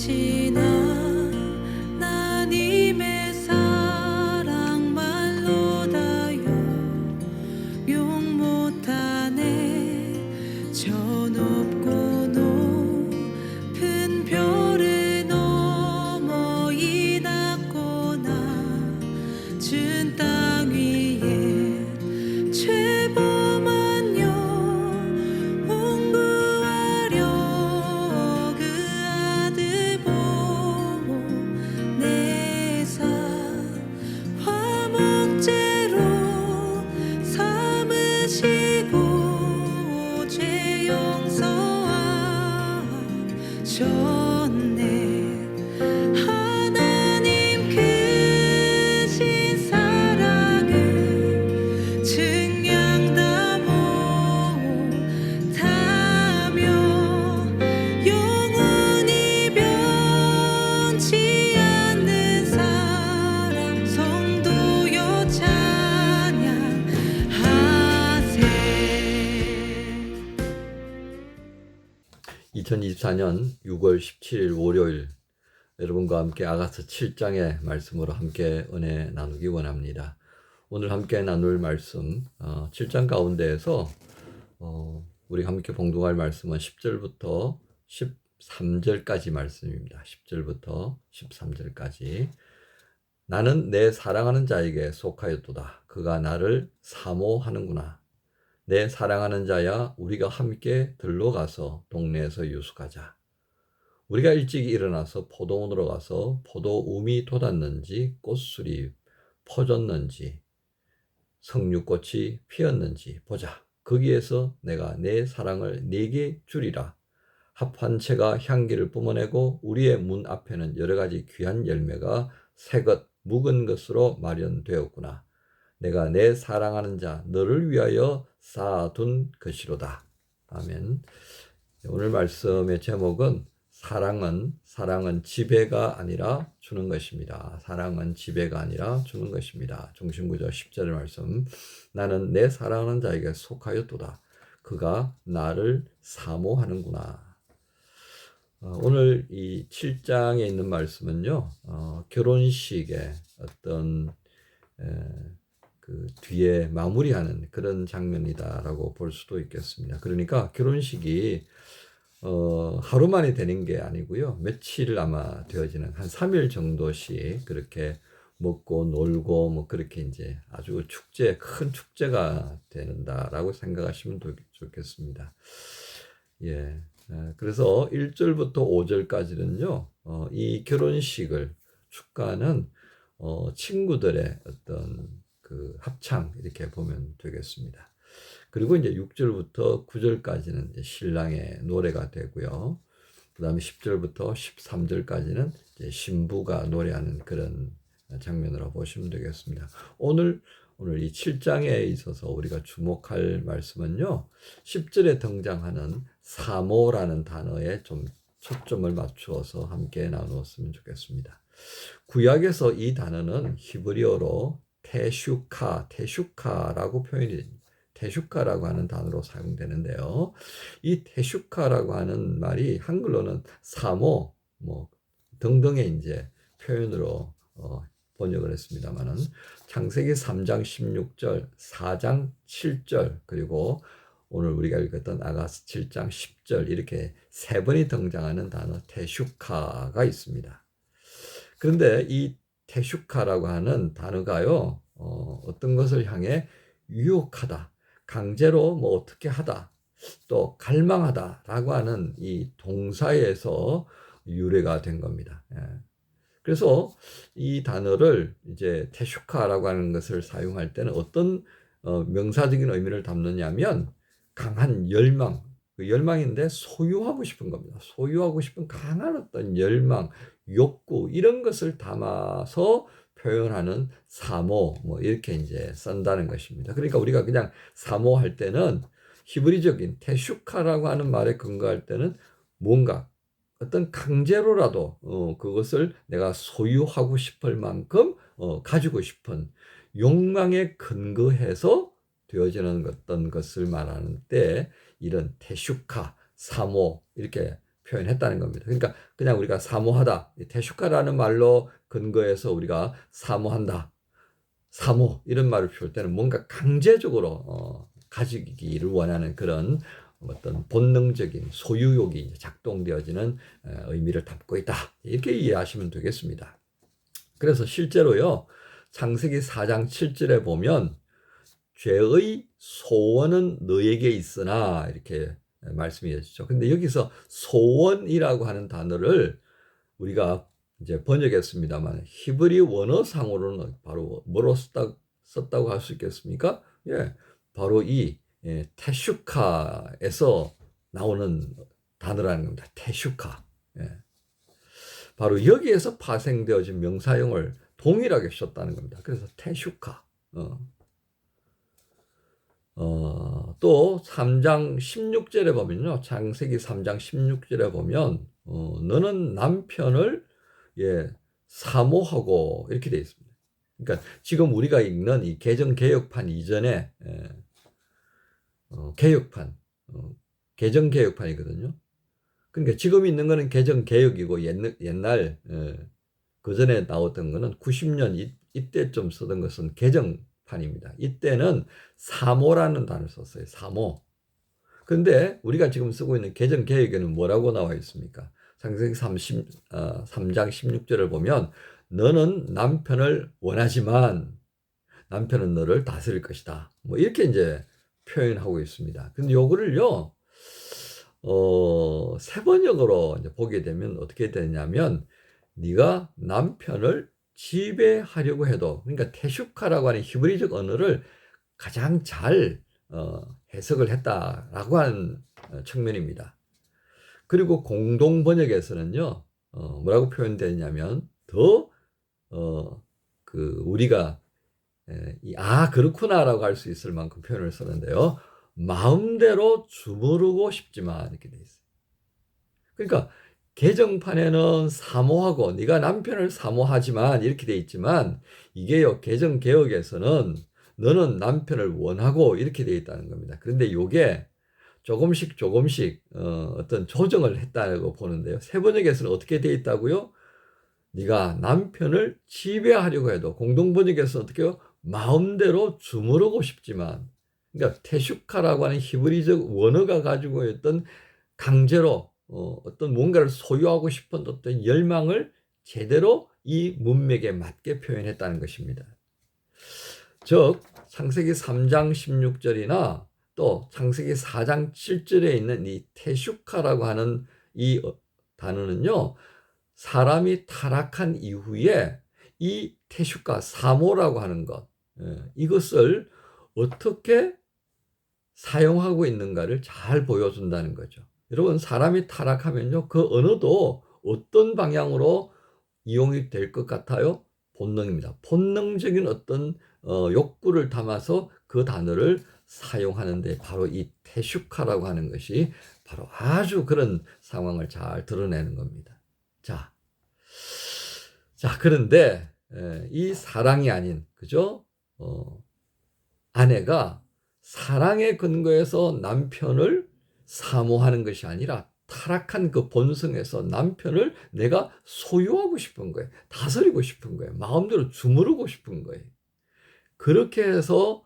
지나 하나님의 사랑 말로 다요 용 못하네. 저 높고 높은 별을 넘어 이 낮고 낮은 땅 위에 죄범한 영혼 구하려 그 아들 보고 내 사 화목제로 삼으시고 죄 용서하셨네. 하나님 크신 사랑을 증량다 못하며 영원히 변치 않는 사랑 성도여 찬양하세. 2024년 6월 17일 월요일 여러분과 함께 아가서 7장의 말씀으로 함께 은혜 나누기 원합니다. 오늘 함께 나눌 말씀 7장 가운데에서 우리가 함께 봉독할 말씀은 10절부터 13절까지 말씀입니다. 10절부터 13절까지. 나는 내 사랑하는 자에게 속하였도다. 그가 나를 사모하는구나. 내 사랑하는 자야, 우리가 함께 들러가서 동네에서 유숙하자. 우리가 일찍 일어나서 포도원으로 가서 포도움이 돋았는지 꽃술이 퍼졌는지 석류꽃이 피었는지 보자. 거기에서 내가 내 사랑을 네게 주리라. 합한 채가 향기를 뿜어내고 우리의 문 앞에는 여러 가지 귀한 열매가 새것 묵은 것으로 마련되었구나. 내가 내 사랑하는 자 너를 위하여 쌓아둔 것이로다. 아멘. 오늘 말씀의 제목은 사랑은 지배가 아니라 주는 것입니다. 사랑은 지배가 아니라 주는 것입니다. 중심구조 10절의 말씀. 나는 내 사랑하는 자에게 속하였도다. 그가 나를 사모하는구나. 오늘 이 7장에 있는 말씀은요, 결혼식의 어떤 그 뒤에 마무리하는 그런 장면이다라고 볼 수도 있겠습니다. 그러니까 결혼식이 하루 만에 되는 게 아니고요. 며칠 아마 되어지는 한 3일 정도씩 그렇게 먹고 놀고 뭐 그렇게 이제 아주 큰 축제가 된다라고 생각하시면 좋겠습니다. 예. 그래서 1절부터 5절까지는요. 이 결혼식을 축가하는 친구들의 어떤 그 합창 이렇게 보면 되겠습니다. 그리고 이제 6절부터 9절까지는 이제 신랑의 노래가 되고요. 그 다음에 10절부터 13절까지는 이제 신부가 노래하는 그런 장면으로 보시면 되겠습니다. 오늘 이 7장에 있어서 우리가 주목할 말씀은요. 10절에 등장하는 사모라는 단어에 좀 초점을 맞추어서 함께 나누었으면 좋겠습니다. 구약에서 이 단어는 히브리어로 테슈카라고 표현이 됩니다. 테슈카라고 하는 단어로 사용되는데요. 이 테슈카라고 하는 말이 한글로는 사모, 뭐 등등의 이제 표현으로 번역을 했습니다만은 창세기 3장 16절, 4장 7절, 그리고 오늘 우리가 읽었던 아가서 7장 10절 이렇게 세 번이 등장하는 단어 테슈카가 있습니다. 그런데 이 테슈카라고 하는 단어가요, 어떤 것을 향해 유혹하다, 강제로 뭐 어떻게 하다, 또 갈망하다라고 하는 이 동사에서 유래가 된 겁니다. 그래서 이 단어를 이제 테슈카라고 하는 것을 사용할 때는 어떤 명사적인 의미를 담느냐면 강한 열망, 그 열망인데 소유하고 싶은 겁니다. 소유하고 싶은 강한 어떤 열망, 욕구 이런 것을 담아서 표현하는 사모 뭐 이렇게 이제 쓴다는 것입니다. 그러니까 우리가 그냥 사모할 때는 히브리적인 테슈카라고 하는 말에 근거할 때는 뭔가 어떤 강제로라도 그것을 내가 소유하고 싶을 만큼 가지고 싶은 욕망에 근거해서 되어지는 어떤 것을 말하는 때 이런 테슈카, 사모 이렇게 표현했다는 겁니다. 그러니까 그냥 우리가 사모하다, 테슈카라는 말로 근거해서 우리가 사모한다, 사모 이런 말을 표할 때는 뭔가 강제적으로 가지기를 원하는 그런 어떤 본능적인 소유욕이 작동되어지는 의미를 담고 있다. 이렇게 이해하시면 되겠습니다. 그래서 실제로요, 창세기 4장 7절에 보면 죄의 소원은 너에게 있으나 이렇게 말씀이 되죠. 근데 여기서 소원이라고 하는 단어를 우리가 이제 번역했습니다만 히브리 원어상으로는 바로 뭐로 썼다고 할 수 있겠습니까? 예, 바로 이 테슈카에서 나오는 단어라는 겁니다. 테슈카. 예. 바로 여기에서 파생되어진 명사형을 동일하게 썼다는 겁니다. 그래서 테슈카. 또 3장 16절에 보면요. 창세기 3장 16절에 보면 너는 남편을 사모하고 이렇게 되어 있습니다. 그러니까 지금 우리가 읽는 이 개정 개혁판 이전에 개혁판, 개정 개혁판이거든요. 그러니까 지금 있는 거는 개정 개혁이고 옛날 그 전에 나왔던 거는 90년 이때쯤 쓰던 것은 개정판입니다. 이때는 사모라는 단어를 썼어요. 사모. 근데 우리가 지금 쓰고 있는 개정 개혁에는 뭐라고 나와 있습니까? 창세기 3장 16절을 보면 너는 남편을 원하지만 남편은 너를 다스릴 것이다. 뭐 이렇게 이제 표현하고 있습니다. 근데 요거를요, 세 번역으로 이제 보게 되면 어떻게 되냐면 네가 남편을 지배하려고 해도, 그러니까 테슈카라고 하는 히브리적 언어를 가장 잘 해석을 했다라고 하는 측면입니다. 그리고 공동 번역에서는요, 뭐라고 표현되냐면 더 우리가 그렇구나라고 할 수 있을 만큼 표현을 쓰는데요. 마음대로 주무르고 싶지만 이렇게 돼 있어요. 그러니까 개정판에는 사모하고 네가 남편을 사모하지만 이렇게 돼 있지만 이게요, 개정 개혁에서는 너는 남편을 원하고 이렇게 돼 있다는 겁니다. 그런데 이게 조금씩 어떤 조정을 했다고 보는데요. 세 번역에서는 어떻게 돼 있다고요? 네가 남편을 지배하려고 해도, 공동 번역에서는 어떻게 해요? 마음대로 주무르고 싶지만, 그러니까 테슈카라고 하는 히브리적 원어가 가지고 있던 강제로 어떤 뭔가를 소유하고 싶은 어떤 열망을 제대로 이 문맥에 맞게 표현했다는 것입니다. 즉 창세기 3장 16절이나 또 창세기 4장 7절에 있는 이 테슈카라고 하는 이 단어는요, 사람이 타락한 이후에 이 테슈카, 사모라고 하는 것, 이것을 어떻게 사용하고 있는가를 잘 보여준다는 거죠. 여러분, 사람이 타락하면요, 그 언어도 어떤 방향으로 이용이 될 것 같아요? 본능입니다. 본능적인 어떤 욕구를 담아서 그 단어를 사용하는데 바로 이 테슈카라고 하는 것이 바로 아주 그런 상황을 잘 드러내는 겁니다. 자, 그런데 이 사랑이 아닌, 그죠? 아내가 사랑의 근거에서 남편을 사모하는 것이 아니라 타락한 그 본성에서 남편을 내가 소유하고 싶은 거예요. 다스리고 싶은 거예요. 마음대로 주무르고 싶은 거예요. 그렇게 해서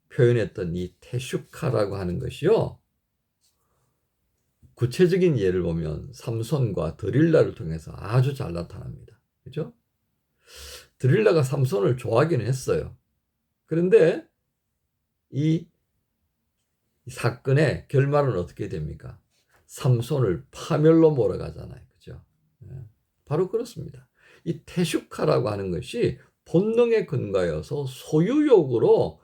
표현했던 이 테슈카라고 하는 것이요, 구체적인 예를 보면 삼손과 드릴라를 통해서 아주 잘 나타납니다. 그죠? 드릴라가 삼손을 좋아하기는 했어요. 그런데 이 사건의 결말은 어떻게 됩니까? 삼손을 파멸로 몰아가잖아요. 그죠? 바로 그렇습니다. 이 테슈카라고 하는 것이 본능에 근거해서 소유욕으로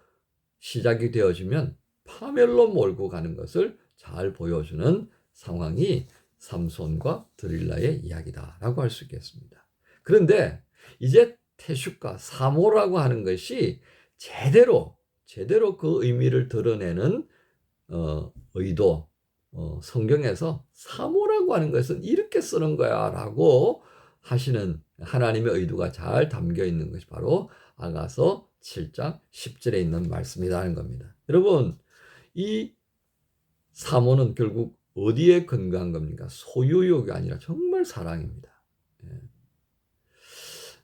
시작이 되어지면 파멸로 몰고 가는 것을 잘 보여주는 상황이 삼손과 드릴라의 이야기다라고 할 수 있겠습니다. 그런데 이제 테슈카, 사모라고 하는 것이 제대로 그 의미를 드러내는 의도, 성경에서 사모라고 하는 것은 이렇게 쓰는 거야 라고 하시는 하나님의 의도가 잘 담겨 있는 것이 바로 아가서 7장 10절에 있는 말씀이라는 겁니다. 여러분, 이 사모는 결국 어디에 근거한 겁니까? 소유욕이 아니라 정말 사랑입니다. 예.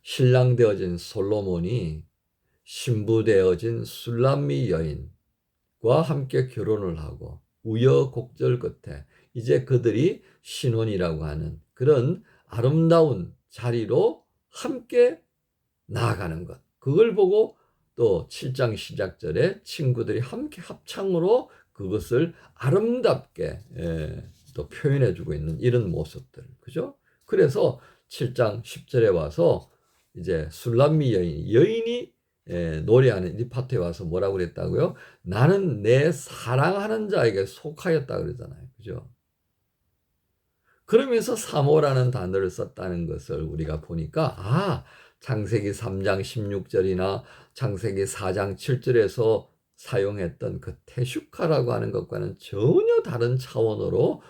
신랑 되어진 솔로몬이 신부 되어진 술람미 여인과 함께 결혼을 하고 우여곡절 끝에 이제 그들이 신혼이라고 하는 그런 아름다운 자리로 함께 나아가는 것. 그걸 보고 또 7장 시작절에 친구들이 함께 합창으로 그것을 아름답게 또 표현해주고 있는 이런 모습들. 그죠? 그래서 7장 10절에 와서 이제 술람미 여인이 노래하는 이 파트에 와서 뭐라고 그랬다고요? 나는 내 사랑하는 자에게 속하였다 그러잖아요. 그죠? 그러면서 사모라는 단어를 썼다는 것을 우리가 보니까 창세기 3장 16절이나 창세기 4장 7절에서 사용했던 그 테슈카라고 하는 것과는 전혀 다른 차원으로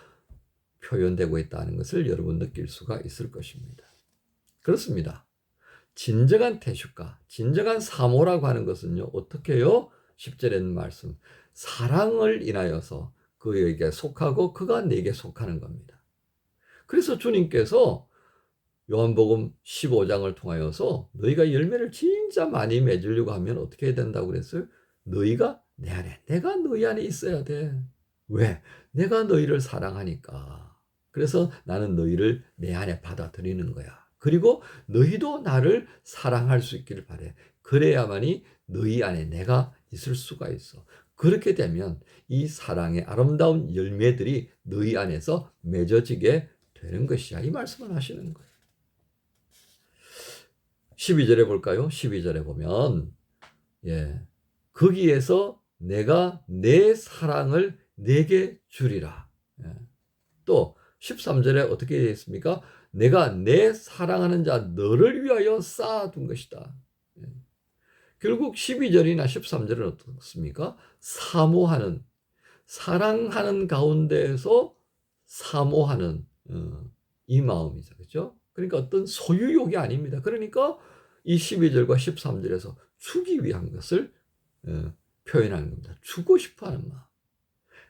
표현되고 있다는 것을 여러분 느낄 수가 있을 것입니다. 그렇습니다. 진정한 테슈카, 진정한 사모라고 하는 것은요, 어떻게 해요? 10절에 있는 말씀, 사랑을 인하여서 그에게 속하고 그가 내게 속하는 겁니다. 그래서 주님께서 요한복음 15장을 통하여서 너희가 열매를 진짜 많이 맺으려고 하면 어떻게 해야 된다고 그랬어요? 너희가 내 안에, 내가 너희 안에 있어야 돼. 왜? 내가 너희를 사랑하니까. 그래서 나는 너희를 내 안에 받아들이는 거야. 그리고 너희도 나를 사랑할 수 있기를 바래. 그래야만이 너희 안에 내가 있을 수가 있어. 그렇게 되면 이 사랑의 아름다운 열매들이 너희 안에서 맺어지게 되는 것이야. 이 말씀을 하시는 거예요. 12절에 볼까요? 12절에 보면 거기에서 내가 내 사랑을 내게 주리라. 또 13절에 어떻게 되어 있습니까? 내가 내 사랑하는 자 너를 위하여 쌓아둔 것이다. 결국 12절이나 13절은 어떻습니까? 사모하는, 사랑하는 가운데에서 사모하는 이 마음이죠. 그렇죠? 그러니까 어떤 소유욕이 아닙니다. 그러니까 이 12절과 13절에서 주기 위한 것을 표현하는 겁니다. 주고 싶어 하는 마음.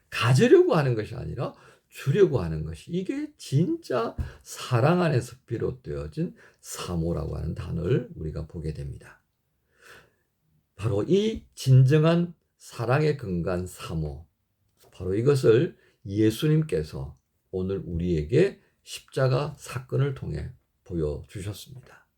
가지려고 하는 것이 아니라 주려고 하는 것이, 이게 진짜 사랑 안에서 비롯되어진 사모라고 하는 단어를 우리가 보게 됩니다. 바로 이 진정한 사랑에 근거한 사모, 바로 이것을 예수님께서 오늘 우리에게 십자가 사건을 통해 보여주셨습니다.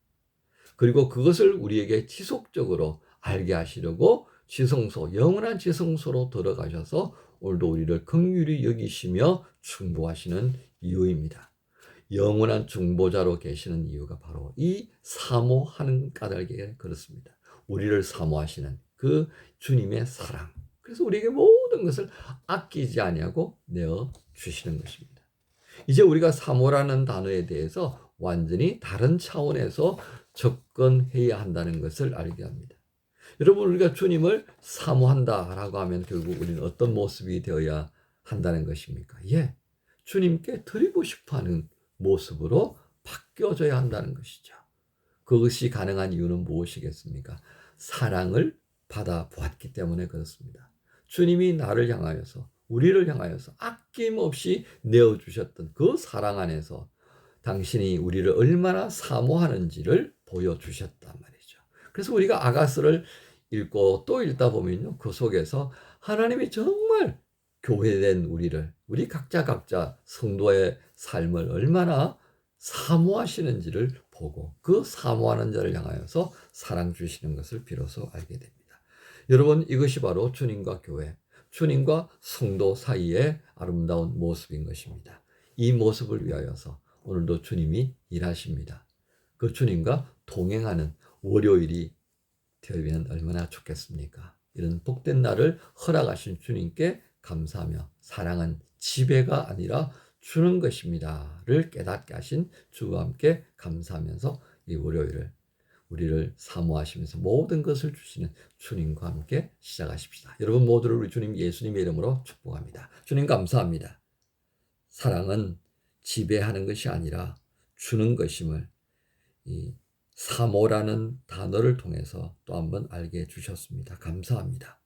그리고 그것을 우리에게 지속적으로 알게 하시려고 지성소, 영원한 지성소로 들어가셔서 오늘도 우리를 긍휼히 여기시며 충보하시는 이유입니다. 영원한 중보자로 계시는 이유가 바로 이 사모하는 까닭에 그렇습니다. 우리를 사모하시는 그 주님의 사랑. 그래서 우리에게 모든 것을 아끼지 아니하고 내어 주시는 것입니다. 이제 우리가 사모라는 단어에 대해서 완전히 다른 차원에서 접근해야 한다는 것을 알게 합니다. 여러분, 우리가 주님을 사모한다라고 하면 결국 우리는 어떤 모습이 되어야 한다는 것입니까? 주님께 드리고 싶어하는 모습으로 바뀌어져야 한다는 것이죠. 그것이 가능한 이유는 무엇이겠습니까? 사랑을 받아 보았기 때문에 그렇습니다. 주님이 나를 향하여서, 우리를 향하여서 아낌없이 내어주셨던 그 사랑 안에서 당신이 우리를 얼마나 사모하는지를 보여주셨단 말이죠. 그래서 우리가 아가스를 읽고 또 읽다 보면요, 그 속에서 하나님이 정말 교회된 우리를, 우리 각자 성도의 삶을 얼마나 사모하시는지를 보고 그 사모하는 자를 향하여서 사랑 주시는 것을 비로소 알게 됩니다. 여러분, 이것이 바로 주님과 교회, 주님과 성도 사이의 아름다운 모습인 것입니다. 이 모습을 위하여서 오늘도 주님이 일하십니다. 그 주님과 동행하는 월요일이 되면 얼마나 좋겠습니까? 이런 복된 날을 허락하신 주님께 감사하며, 사랑은 지배가 아니라 주는 것입니다를 깨닫게 하신 주와 함께 감사하면서 이 월요일을 우리를 사모하시면서 모든 것을 주시는 주님과 함께 시작하십시다. 여러분 모두를 우리 주님 예수님의 이름으로 축복합니다. 주님 감사합니다. 사랑은 지배하는 것이 아니라 주는 것임을 이 사모라는 단어를 통해서 또 한번 알게 해주셨습니다. 감사합니다.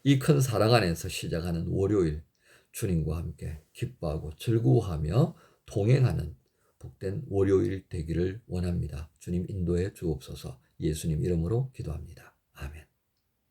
이 큰 사랑 안에서 시작하는 월요일, 주님과 함께 기뻐하고 즐거워하며 동행하는 복된 월요일 되기를 원합니다. 주님 인도해 주옵소서. 예수님 이름으로 기도합니다.